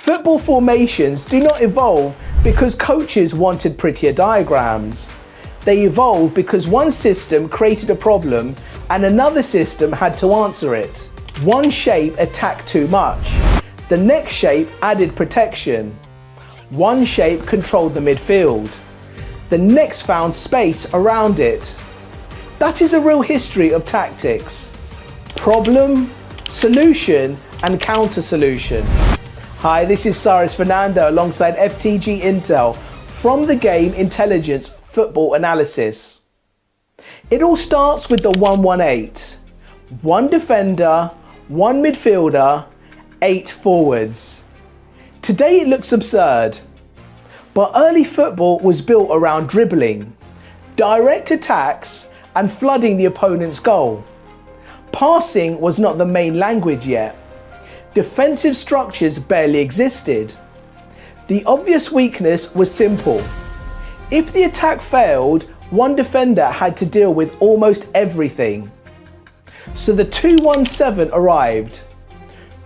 Football formations do not evolve because coaches wanted prettier diagrams. They evolved because one system created a problem and another system had to answer it. One shape attacked too much. The next shape added protection. One shape controlled the midfield. The next found space around it. That is a real history of tactics. Problem, solution, and counter-solution. Hi, this is Cyrus Fernando alongside FTG Intel from the Game Intelligence Football Analysis. It all starts with the 1-1-8. One defender, one midfielder, 8 forwards. Today it looks absurd, but early football was built around dribbling, direct attacks, and flooding the opponent's goal. Passing was not the main language yet. Defensive structures barely existed. The obvious weakness was simple. If the attack failed, one defender had to deal with almost everything. So the 2-1-7 arrived.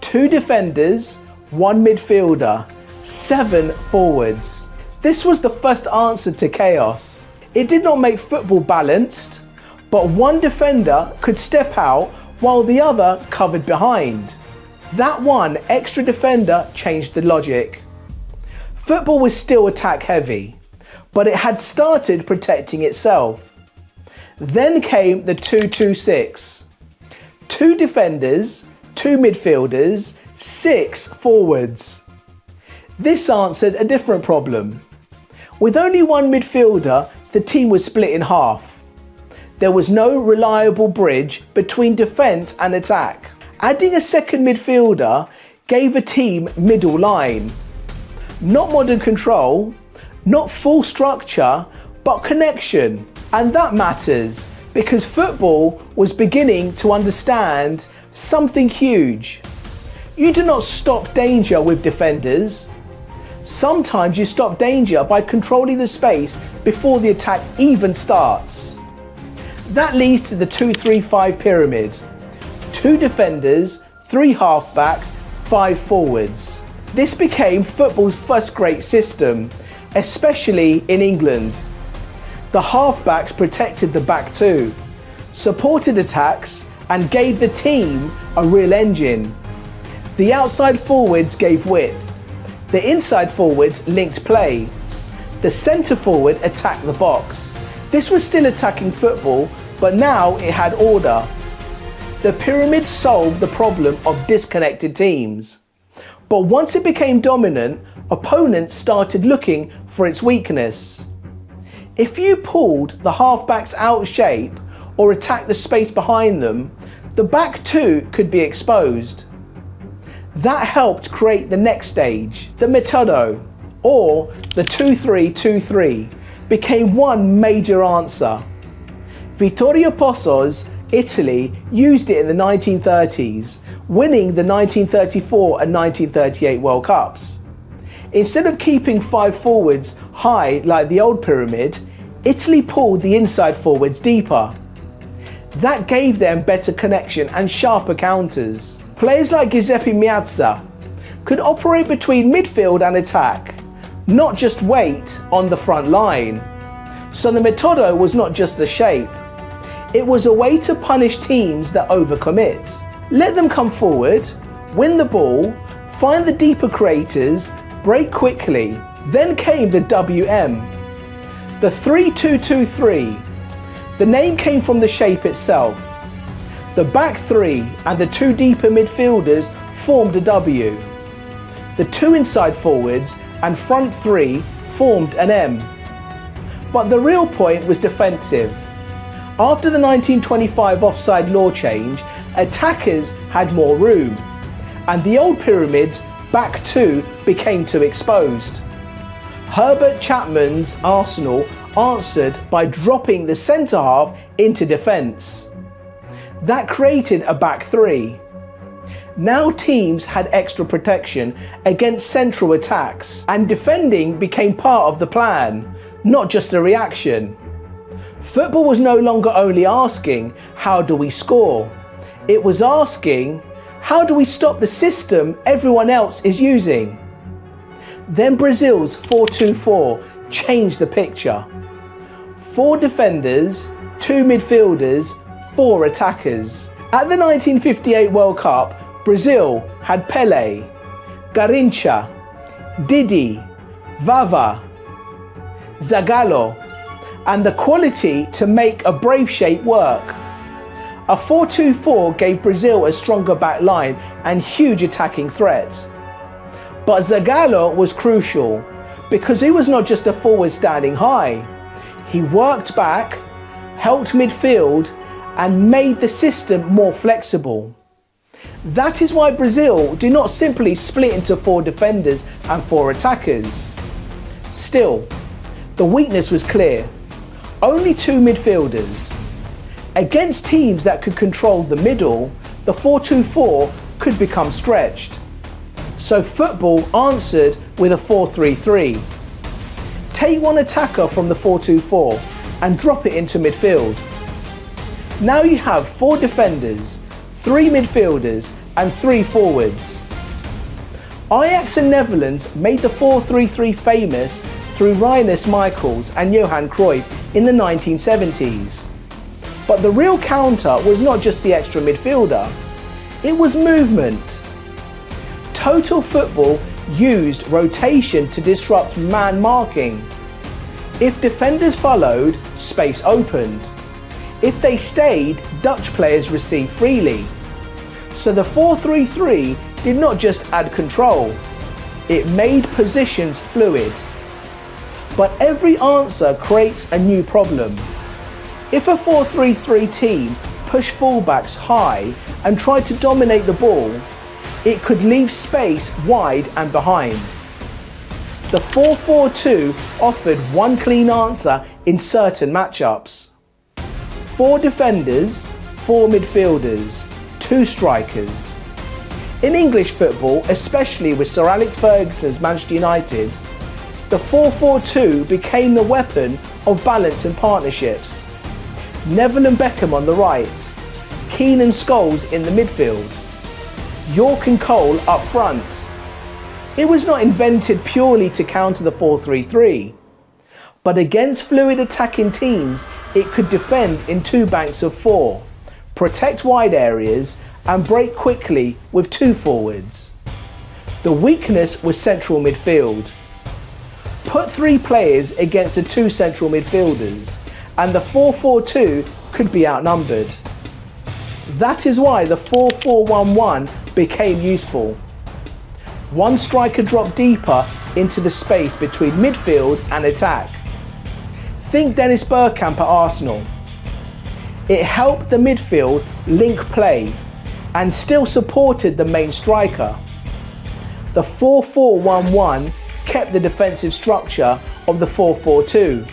2 defenders, 1 midfielder, 7 forwards. This was the first answer to chaos. It did not make football balanced, but one defender could step out while the other covered behind. That one extra defender changed the logic. Football was still attack heavy, but it had started protecting itself. Then came the 2-2-6. 2 defenders, 2 midfielders, 6 forwards. This answered a different problem. With only one midfielder, the team was split in half. There was no reliable bridge between defence and attack. Adding a second midfielder gave a team middle line. Not modern control, not full structure, but connection. And that matters because football was beginning to understand something huge. You do not stop danger with defenders. Sometimes you stop danger by controlling the space before the attack even starts. That leads to the 2-3-5 pyramid. 2 defenders, 3 halfbacks, 5 forwards. This became football's first great system, especially in England. The halfbacks protected the back 2, supported attacks, and gave the team a real engine. The outside forwards gave width. The inside forwards linked play. The centre forward attacked the box. This was still attacking football, but now it had order. The pyramid solved the problem of disconnected teams. But once it became dominant, opponents started looking for its weakness. If you pulled the halfbacks out of shape or attacked the space behind them, the back 2 could be exposed. That helped create the next stage. The Metodo, or the 2-3-2-3, became one major answer. Vittorio Pozzo's Italy used it in the 1930s, winning the 1934 and 1938 World Cups. Instead of keeping 5 forwards high like the old pyramid, Italy pulled the inside forwards deeper. That gave them better connection and sharper counters. Players like Giuseppe Meazza could operate between midfield and attack, not just wait on the front line. So the Metodo was not just a shape. It was a way to punish teams that overcommit. Let them come forward, win the ball, find the deeper creators, break quickly. Then came the WM, the 3-2-2-3. The name came from the shape itself. The back 3 and the 2 deeper midfielders formed a W. The 2 inside forwards and front 3 formed an M. But the real point was defensive. After the 1925 offside law change, attackers had more room, and the old pyramid's back 2 became too exposed. Herbert Chapman's Arsenal answered by dropping the centre half into defence. That created a back 3. Now teams had extra protection against central attacks, and defending became part of the plan, not just a reaction. Football was no longer only asking, how do we score? It was asking, how do we stop the system everyone else is using? Then Brazil's 4-2-4 changed the picture. 4 defenders, 2 midfielders, 4 attackers. At the 1958 World Cup, Brazil had Pelé, Garrincha, Didi, Vava, Zagallo, and the quality to make a brave shape work. A 4-2-4 gave Brazil a stronger back line and huge attacking threats. But Zagallo was crucial because he was not just a forward standing high. He worked back, helped midfield, and made the system more flexible. That is why Brazil do not simply split into 4 defenders and 4 attackers. Still, the weakness was clear. Only 2 midfielders. Against teams that could control the middle, the 4-2-4 could become stretched. So football answered with a 4-3-3. Take 1 attacker from the 4-2-4 and drop it into midfield. Now you have 4 defenders, 3 midfielders and 3 forwards. Ajax and Netherlands made the 4-3-3 famous through Rinus Michels and Johan Cruyff in the 1970s. But the real counter was not just the extra midfielder, it was movement. Total football used rotation to disrupt man marking. If defenders followed, space opened. If they stayed, Dutch players received freely. So the 4-3-3 did not just add control, it made positions fluid. But every answer creates a new problem. If a 4-3-3 team pushed fullbacks high and tried to dominate the ball, it could leave space wide and behind. The 4-4-2 offered one clean answer in certain matchups. 4 defenders, 4 midfielders, 2 strikers. In English football, especially with Sir Alex Ferguson's Manchester United, the 4-4-2 became the weapon of balance and partnerships. Neville and Beckham on the right, Keane and Scholes in the midfield, York and Cole up front. It was not invented purely to counter the 4-3-3, but against fluid attacking teams, it could defend in 2 banks of 4, protect wide areas and break quickly with 2 forwards. The weakness was central midfield. Put 3 players against the 2 central midfielders and the 4-4-2 could be outnumbered. That is why the 4-4-1-1 became useful. 1 striker dropped deeper into the space between midfield and attack. Think Dennis Bergkamp at Arsenal. It helped the midfield link play and still supported the main striker. The 4-4-1-1 kept the defensive structure of the 4-4-2,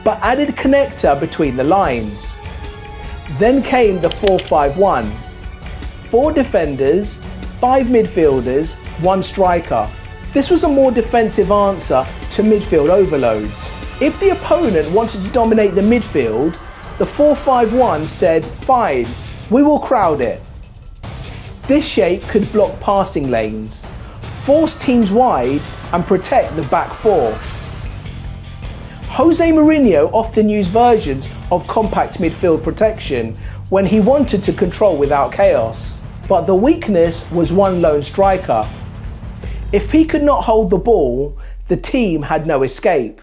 but added connector between the lines. Then came the 4-5-1. 4 defenders, 5 midfielders, 1 striker. This was a more defensive answer to midfield overloads. If the opponent wanted to dominate the midfield, the 4-5-1 said, fine, we will crowd it. This shape could block passing lanes, force teams wide and protect the back 4. Jose Mourinho often used versions of compact midfield protection when he wanted to control without chaos. But the weakness was 1 lone striker. If he could not hold the ball, the team had no escape.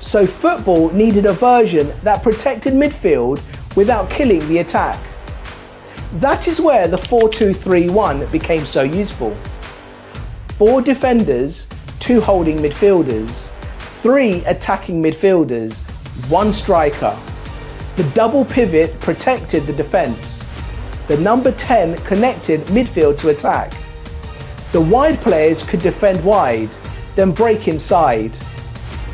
So football needed a version that protected midfield without killing the attack. That is where the 4-2-3-1 became so useful. 4 defenders, 2 holding midfielders, 3 attacking midfielders, 1 striker. The double pivot protected the defence. The number 10 connected midfield to attack. The wide players could defend wide, then break inside.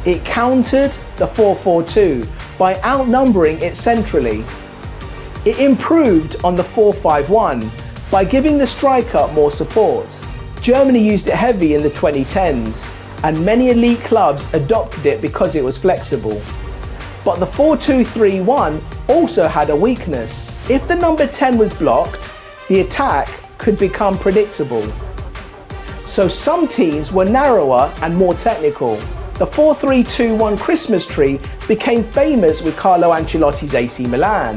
It countered the 4-4-2 by outnumbering it centrally. It improved on the 4-5-1 by giving the striker more support. Germany used it heavy in the 2010s, and many elite clubs adopted it because it was flexible. But the 4-2-3-1 also had a weakness. If the number 10 was blocked, the attack could become predictable. So some teams were narrower and more technical. The 4-3-2-1 Christmas tree became famous with Carlo Ancelotti's AC Milan.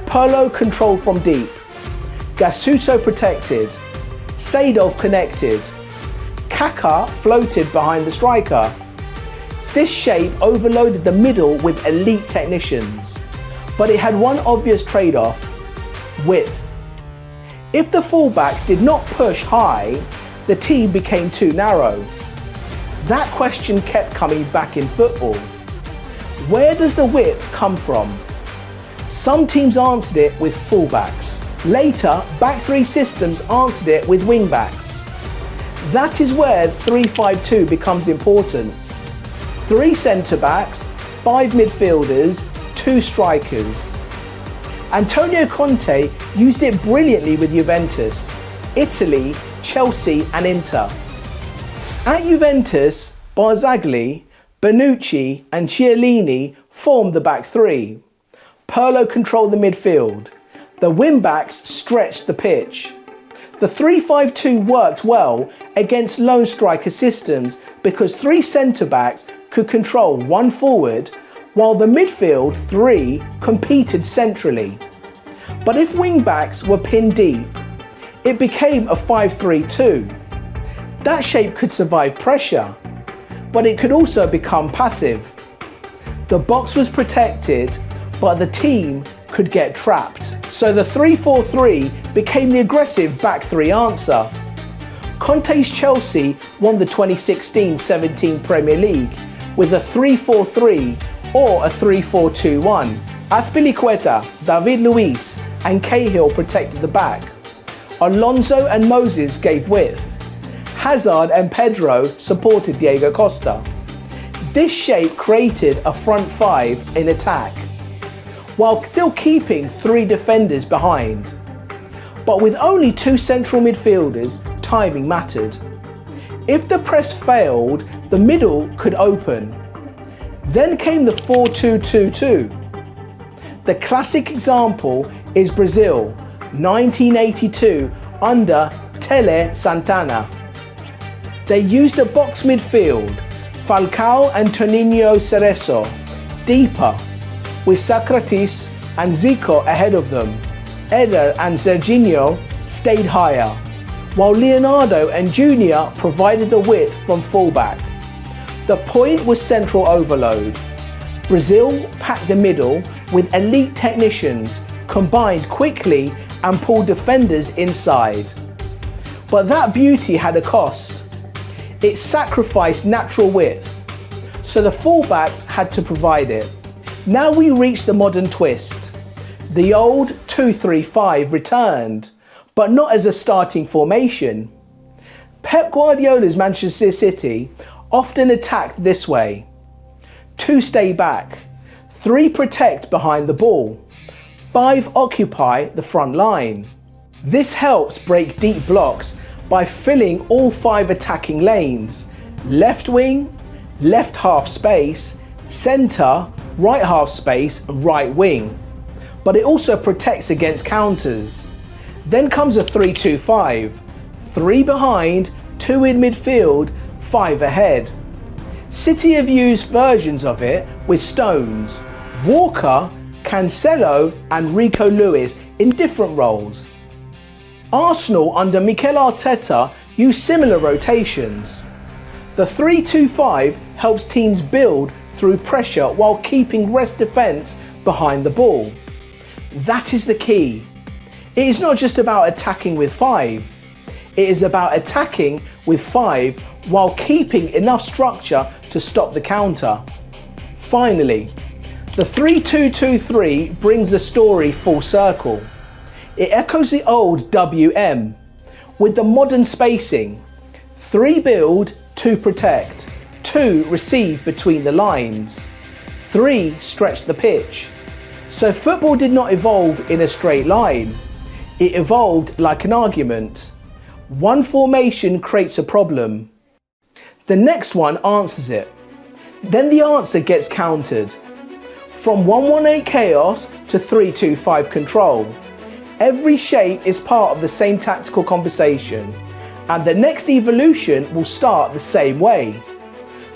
Pirlo controlled from deep, Gattuso protected, Seedorf connected, Kaká floated behind the striker. This shape overloaded the middle with elite technicians, but it had one obvious trade-off: width. If the fullbacks did not push high, the team became too narrow. That question kept coming back in football. Where does the width come from? Some teams answered it with fullbacks. Later, back three systems answered it with wingbacks. That is where 3-5-2 becomes important. 3 centre-backs, 5 midfielders, 2 strikers. Antonio Conte used it brilliantly with Juventus, Italy, Chelsea and Inter. At Juventus, Barzagli, Bonucci and Chiellini formed the back three. Pirlo controlled the midfield. The wing-backs stretched the pitch. The 3-5-2 worked well against lone striker systems because 3 centre-backs could control 1 forward, while the midfield 3 competed centrally. But if wing-backs were pinned deep, it became a 5-3-2. That shape could survive pressure, but it could also become passive. The box was protected, but the team could get trapped. So the 3-4-3 became the aggressive back three answer. Conte's Chelsea won the 2016-17 Premier League with a 3-4-3 or a 3-4-2-1. Azpilicueta, David Luiz and Cahill protected the back. Alonso and Moses gave width. Hazard and Pedro supported Diego Costa. This shape created a front 5 in attack, while still keeping 3 defenders behind. But with only 2 central midfielders, timing mattered. If the press failed, the middle could open. Then came the 4-2-2-2. The classic example is Brazil, 1982, under Tele Santana. They used a box midfield, Falcao and Toninho Cerezo, deeper, with Socrates and Zico ahead of them. Eder and Serginho stayed higher, while Leonardo and Junior provided the width from fullback. The point was central overload. Brazil packed the middle with elite technicians, combined quickly and pulled defenders inside. But that beauty had a cost. It sacrificed natural width, so the fullbacks had to provide it. Now we reach the modern twist. The old 2-3-5 returned, but not as a starting formation. Pep Guardiola's Manchester City often attacked this way. 2 stay back, 3 protect behind the ball, 5 occupy the front line. This helps break deep blocks by filling all 5 attacking lanes: left wing, left half space, centre, right half space, and right wing. But it also protects against counters. Then comes a 3-2-5, 3 behind, 2 in midfield, 5 ahead. City have used versions of it with Stones, Walker, Cancelo and Rico Lewis in different roles. Arsenal under Mikel Arteta use similar rotations. The 3-2-5 helps teams build through pressure while keeping rest defence behind the ball. That is the key. It is not just about attacking with 5. It is about attacking with 5 while keeping enough structure to stop the counter. Finally, the 3-2-2-3 brings the story full circle. It echoes the old WM with the modern spacing: 3 build, 2 protect, 2 receive between the lines, 3 stretch the pitch. So football did not evolve in a straight line. It evolved like an argument. One formation creates a problem. The next one answers it. Then the answer gets countered. From 1-1-8 chaos to 3-2-5 control. Every shape is part of the same tactical conversation, And the next evolution will start the same way.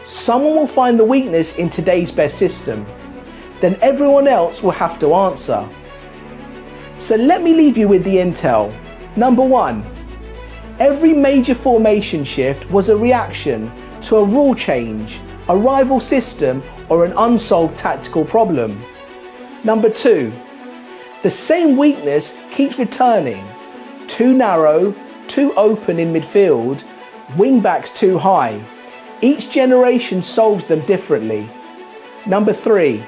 Someone will find the weakness in today's best system. Then everyone else will have to answer. So let me leave you with the intel. Number 1. Every major formation shift was a reaction to a rule change, a rival system, or an unsolved tactical problem. Number 2. The same weakness keeps returning. Too narrow, too open in midfield, wing backs too high. Each generation solves them differently. Number 3.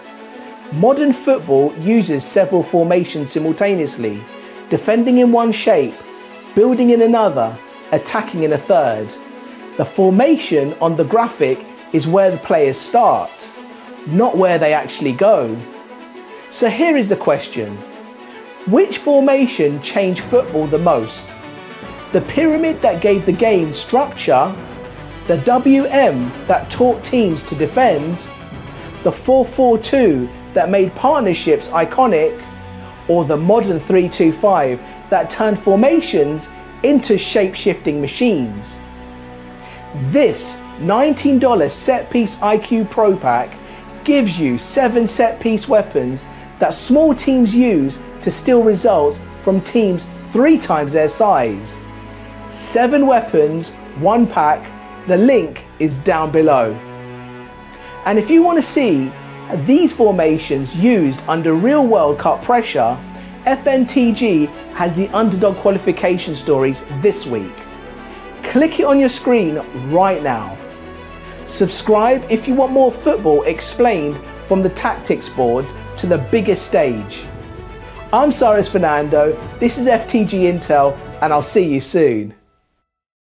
Modern football uses several formations simultaneously, defending in one shape, building in another, attacking in a third. The formation on the graphic is where the players start, not where they actually go. So here is the question. Which formation changed football the most? The pyramid that gave the game structure, the WM that taught teams to defend, the 4-4-2 that made partnerships iconic, or the modern 3-2-5 that turned formations into shape-shifting machines. This $19 Set Piece IQ Pro Pack gives you 7 set-piece weapons that small teams use to steal results from teams 3 times their size. 7 weapons, 1 pack. The link is down below. And if you want to see these formations used under real World Cup pressure, FNTG has the underdog qualification stories this week. Click it on your screen right now. Subscribe if you want more football explained from the tactics boards to the biggest stage. I'm Cyrus Fernando, this is FTG Intel, and I'll see you soon.